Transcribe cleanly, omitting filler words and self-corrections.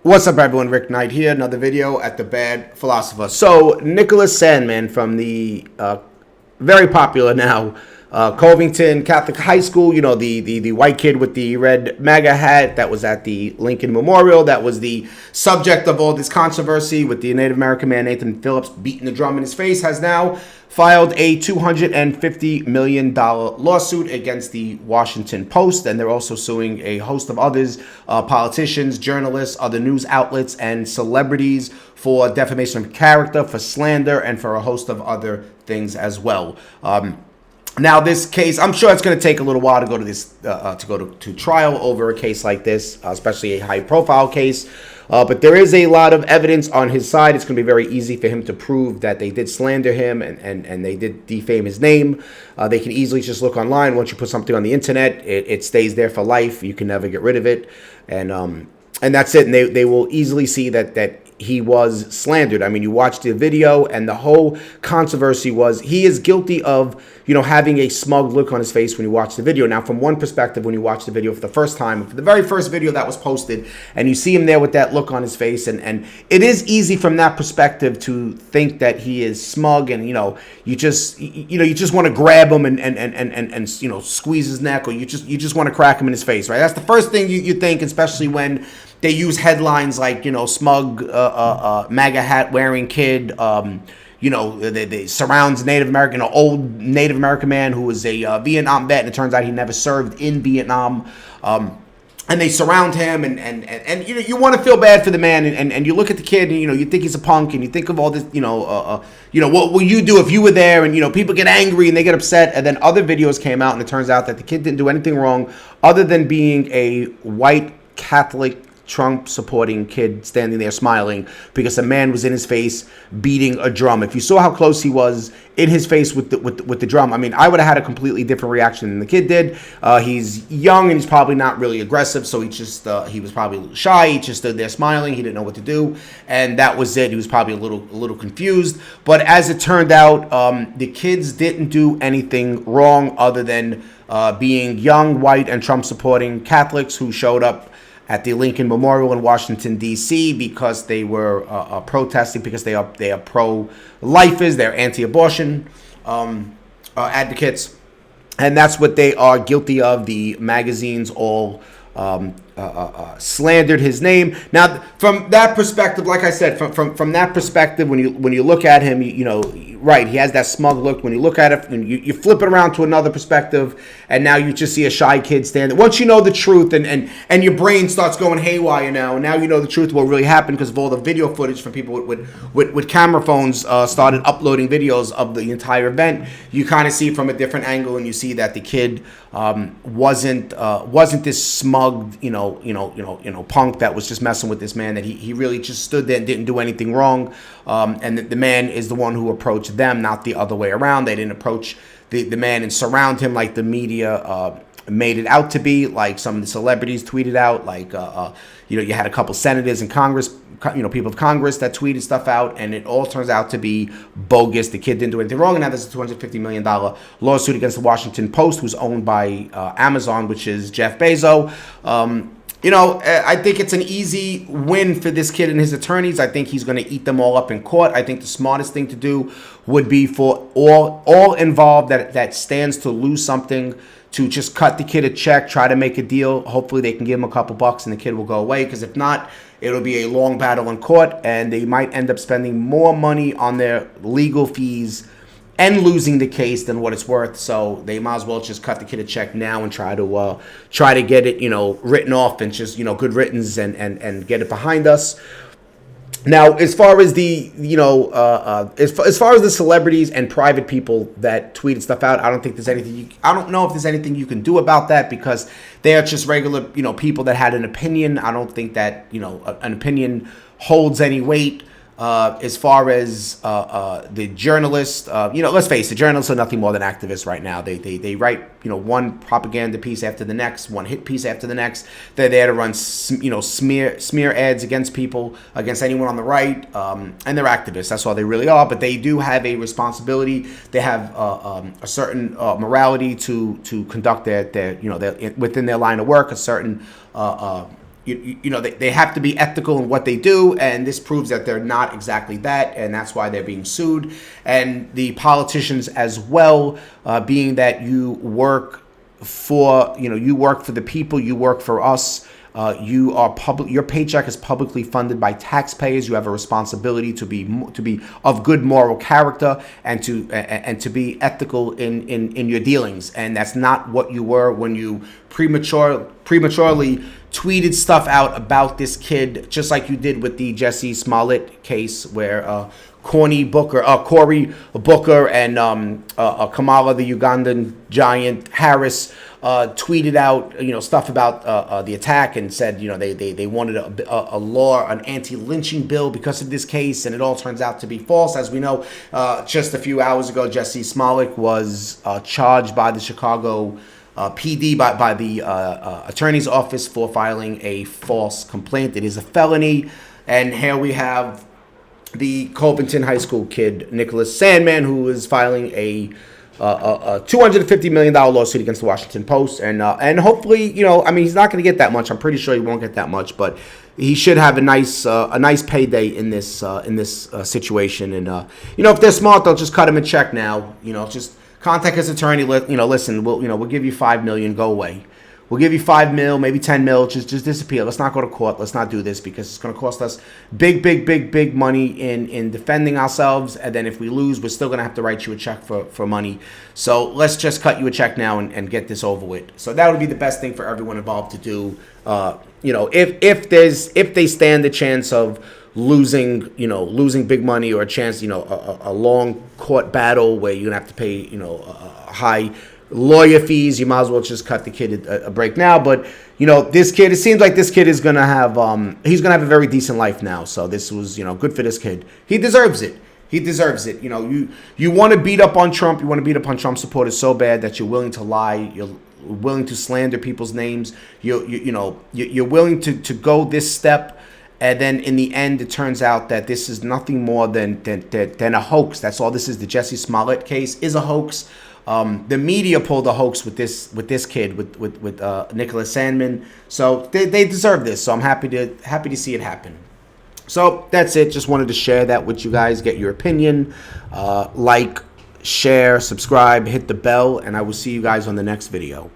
What's up, everyone? Rick Knight here. Another video at The Bad Philosopher. So, Nicholas Sandmann from the very popular now Covington Catholic High School. You know, the white kid with the red MAGA hat that was at the Lincoln Memorial. That was the subject of all this controversy with the Native American man Nathan Phillips beating the drum in his face. Has now filed a $250 million lawsuit against the Washington Post, and they're also suing a host of others, politicians, journalists, other news outlets, and celebrities for defamation of character, for slander, and for a host of other things as well. Now, this case, I'm sure it's going to take a little while to go to this to trial over a case like this, especially a high-profile case. But there is a lot of evidence on his side. It's going to be very easy for him to prove that they did slander him and they did defame his name. They can easily just look online. Once you put something on the internet, it stays there for life. You can never get rid of it. And that's it. And they will easily see that he was slandered. I mean, you watch the video, and the whole controversy was he is guilty of, having a smug look on his face when you watch the video. Now, from one perspective, when you watch the video for the first time, for the very first video that was posted, and you see him there with that look on his face, and it is easy from that perspective to think that he is smug, and you just want to grab him and squeeze his neck, or you just want to crack him in his face, right? That's the first thing you think, especially when they use headlines like, smug MAGA hat wearing kid, they surrounds Native American, an old Native American man who was a Vietnam vet, and it turns out he never served in Vietnam. And they surround him, and you want to feel bad for the man, and you look at the kid, and you think he's a punk, and you think of all this, what will you do if you were there? And people get angry and they get upset, and then other videos came out, and it turns out that the kid didn't do anything wrong other than being a white Catholic Trump-supporting kid standing there smiling because a man was in his face beating a drum. If you saw how close he was in his face with the drum, I mean, I would have had a completely different reaction than the kid did. He's young, and he's probably not really aggressive, so he was probably a little shy. He just stood there smiling. He didn't know what to do, and that was it. He was probably a little confused. But as it turned out, the kids didn't do anything wrong other than being young, white, and Trump-supporting Catholics who showed up at the Lincoln Memorial in Washington, D.C. because they were protesting, because they are pro-lifers, they're anti-abortion advocates, and that's what they are guilty of. The magazines all slandered his name. Now, from that perspective, like I said, from that perspective, when you look at him, right, he has that smug look. When you look at it, and you flip it around to another perspective, and now you just see a shy kid standing. Once you know the truth, and your brain starts going haywire now, and now you know the truth of what really happened because of all the video footage from people with camera phones started uploading videos of the entire event. You kind of see from a different angle, and you see that the kid wasn't this smug, punk that was just messing with this man, that he really just stood there and didn't do anything wrong. And the man is the one who approached them, not the other way around. They didn't approach the man and surround him like the media made it out to be, like some of the celebrities tweeted out, like, you had a couple senators in Congress, people of Congress that tweeted stuff out, and it all turns out to be bogus. The kid didn't do anything wrong, and now there's a $250 million lawsuit against the Washington Post, who's owned by Amazon, which is Jeff Bezos. I think it's an easy win for this kid and his attorneys. I think he's going to eat them all up in court. I think the smartest thing to do would be for all involved that stands to lose something to just cut the kid a check, try to make a deal. Hopefully they can give him a couple bucks and the kid will go away, because if not, it'll be a long battle in court, and they might end up spending more money on their legal fees and losing the case than what it's worth. So they might as well just cut the kid a check now and try to get it, written off, and just, good riddance, and get it behind us. Now, as far as the, as far as the celebrities and private people that tweeted stuff out, I don't think there's anything. I don't know if there's anything you can do about that, because they are just regular, people that had an opinion. I don't think that, an opinion holds any weight. As far as the journalists, let's face it, journalists are nothing more than activists right now. They write, one propaganda piece after the next, one hit piece after the next. They're there to run, smear ads against people, against anyone on the right, and they're activists. That's all they really are. But they do have a responsibility. They have a certain morality to conduct their within their line of work, a certain they have to be ethical in what they do, and this proves that they're not exactly that, and that's why they're being sued. And the politicians as well, being that you work for the people, you work for us. You are public. Your paycheck is publicly funded by taxpayers. You have a responsibility to be of good moral character and to be ethical in your dealings. And that's not what you were when you prematurely tweeted stuff out about this kid, just like you did with the Jussie Smollett case, where Cory Booker and Kamala, the Ugandan giant, Harris, tweeted out stuff about the attack and said they wanted a law, an anti-lynching bill because of this case, and it all turns out to be false. As we know, just a few hours ago, Jussie Smollett was charged by the Chicago PD by the attorney's office for filing a false complaint. It is a felony, and here we have the Covington High School kid, Nicholas Sandmann, who is filing a $250 million lawsuit against the Washington Post, and hopefully, he's not going to get that much. I'm pretty sure he won't get that much, but he should have a nice payday in this situation. And if they're smart, they'll just cut him a check now. Just contact his attorney. Listen, we'll give you $5 million. Go away. We'll give you $5 million, maybe $10 million. Just disappear. Let's not go to court. Let's not do this because it's going to cost us big money in defending ourselves. And then if we lose, we're still going to have to write you a check for money. So let's just cut you a check now and get this over with. So that would be the best thing for everyone involved to do. If they stand the chance of losing big money, or a chance, a long court battle where you're going to have to pay, high lawyer fees, you might as well just cut the kid a break now. But this kid, it seems like this kid is gonna have he's gonna have a very decent life now. So this was good for this kid. He deserves it. You want to beat up on Trump. You want to beat up on Trump supporters so bad that you're willing to lie. You're willing to slander people's names. You're willing to go this step. And then in the end, it turns out that this is nothing more than a hoax. That's all this is. The Jussie Smollett case is a hoax. The media pulled a hoax with this kid, with Nicholas Sandmann. So they deserve this. So I'm happy to see it happen. So that's it. Just wanted to share that with you guys. Get your opinion. Like, share, subscribe, hit the bell, and I will see you guys on the next video.